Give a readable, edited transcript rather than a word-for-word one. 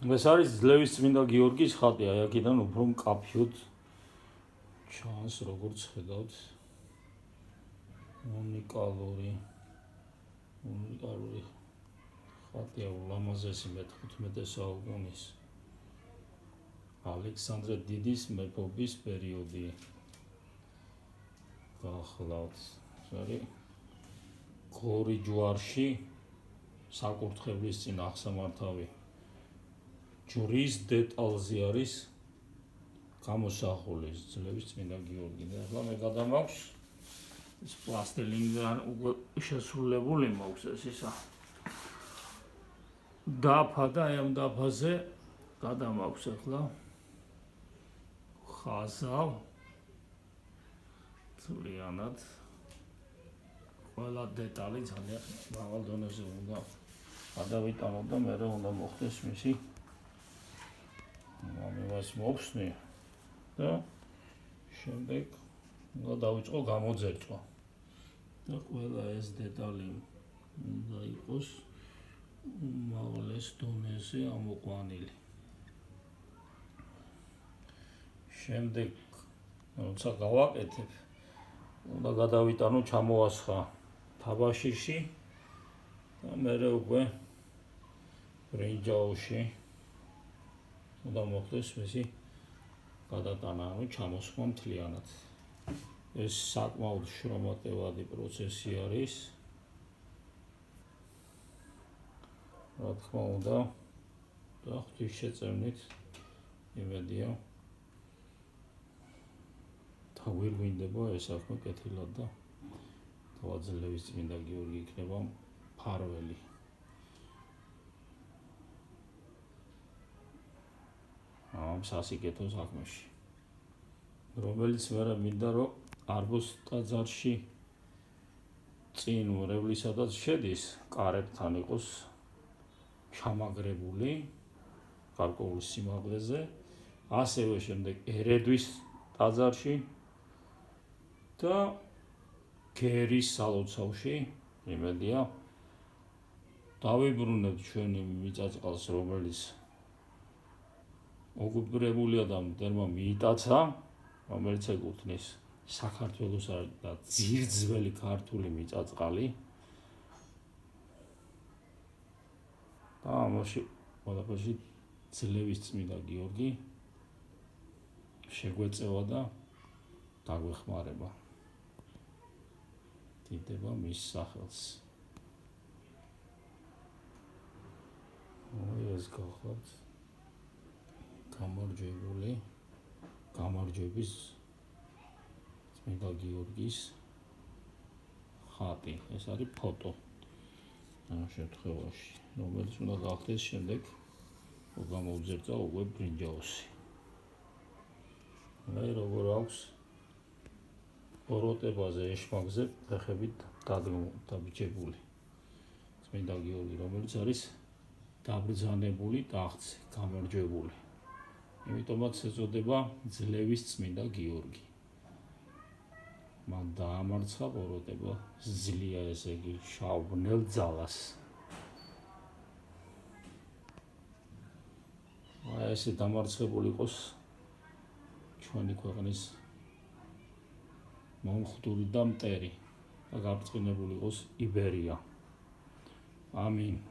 ეს არის ძლევის წმინდა გიორგის ხატი, აი აქედან უფრო მკაფიოდ ჩანს, როგორც ხედავთ, უნიკალური ხატია, ულამაზესი მე-15 საუკუნის ალექსანდრე დიდის მეფობის პერიოდი. გახლავთ, არის გორი ჯვარში საკურთხევლის წინ აღსამართავი ჯვრის დეტალზე არის გამოსახული ძლევის წმინდა გიორგი. და ახლა მე გადამაქვს ეს პლასტილინიდან უკვე შესრულებული მაქვს ეს ისა დაფა და აი ამ დაფაზე გადამაქვს ახლა ხაზავ ძალიან ყველა დეტალი ძალიან მაღალ დონეზე უნდა გადავიტანოთ და მე უნდა მოხდეს მისი ამას მოხსნი და შემდეგ უნდა დავიწყო გამოძერწვა და ყველა ეს დეტალი უნდა იყოს უმაღლეს დონეზე ამოყვანილი. შემდეგ როცა გავაკეთებ უნდა გადავიტანო ჩამოასხა თაბაშირში და მერე უკვე ბრინჯაოში უნდა მოხდეს მისი გადატანა, ანუ ჩამოსხმა მთლიანად. ეს საკმაოდ შრომატევადი პროცესი არის. რა თქმა უნდა და ღვთისშეწევნით იმედია თავირგვინდება ეს საქმე კეთილად და თავად ძლევის წმინდა გიორგი იქნება მფარველი. ამ სასიკეთო საქმეში, რომელიც მერე მინდა რომ არბოს ტაძარში წინ უმრევლისადაც შედის კარებთან იყოს ჩამაგრებული გარკვეულ სიმაღლეზე, ასევე შემდეგ ერედვის ტაძარში და გერის სალოცავში იმედია დავიბრუნებთ ჩვენი მიწა-წყალს, რომელიც ოკუპირებულია და მტერმა მიიტაცა, რომელიც ეკუთვნის საქართველოს და ძირძველი ქართული მიწა-წყალი. და ამაში ყველაფერში ძლევის წმინდა გიორგი შეგვეწევა და დაგვეხმარება. დიდება მის სახელს. ეს გახლავთ გამარჯვების წმინდა გიორგის ხატი. ეს არის ფოტო ამ შემთხვევაში, რომელიც უნდა გახდეს შემდეგ გამოვძერწა უკვე ბრინჯაოსი. მე როგორ აქვს ოროტებაზე ეშმაკზე ფეხებით დაბიჭებული წმინდა გიორგი, რომელიც არის დაბრძანებული ტახტზე, გამარჯვებული. იმიტომაც ეწოდება ძლევის წმინდა გიორგი. მან დაამარცხა ოროტება ძლია, ესე იგი შავბნელ ძალას. ესე დამარცხებული იყოს ჩვენი ქვეყნის მომხდური და მტერი და გაბრწყინებული იყოს იბერია. ამინ.